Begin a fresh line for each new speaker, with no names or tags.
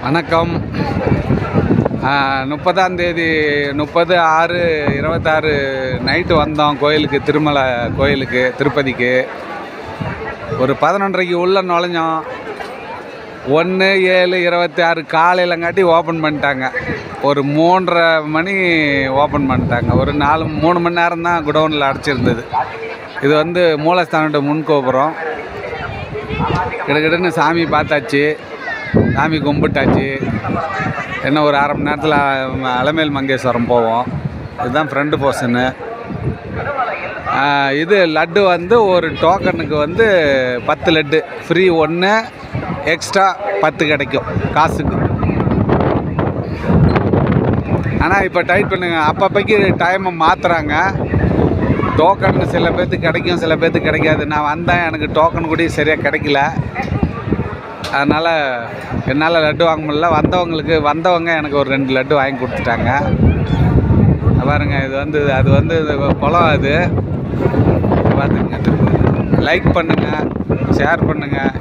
வணக்கம். 30ஆம் தேதி 30/6/26 நைட்டு வந்தோம் கோயிலுக்கு, திருமலை கோயிலுக்கு, திருப்பதிக்கு. ஒரு 11:30க்கு உள்ளே நுழைஞ்சோம். 1/7/26 காலையிலங்காட்டி ஓப்பன் பண்ணிட்டாங்க. ஒரு 3:30 மணி ஓப்பன் பண்ணிட்டாங்க. ஒரு 3 மணி நேரம் தான் குடவுனில் அடைச்சிருந்தது. இது வந்து மூலஸ்தானோட முன்கோபுரம். கிட்டன்னு சாமி பார்த்தாச்சு, சாமி கும்பிட்டாச்சு. என்ன ஒரு அரை மணி நேரத்தில் அலமேல் மங்கேஸ்வரம் போவோம். இதுதான் ஃப்ரண்ட் போர்ஷனு. இது லட்டு வந்து ஒரு டோக்கனுக்கு வந்து 10 லட்டு ஃப்ரீ, 1 எக்ஸ்ட்ரா 10 கிடைக்கும் காசுக்கு. ஆனால் இப்போ டைட் பண்ணுங்க, அப்பப்போக்கு டைமை மாற்றுறாங்க. டோக்கன் சில பேர்த்துக்கு கிடைக்கும், சில பேர்த்துக்கு கிடைக்காது. நான் வந்தேன், எனக்கு டோக்கன் கூட சரியாக கிடைக்கல. அதனால் என்னால் லட்டு வாங்க முடியல. வந்தவங்க எனக்கு ஒரு 2 லட்டு வாங்கி கொடுத்துட்டாங்க. பாருங்கள், இது வந்து அது வந்து குளம். அது பார்த்துங்க. லைக் பண்ணுங்கள், ஷேர் பண்ணுங்கள்,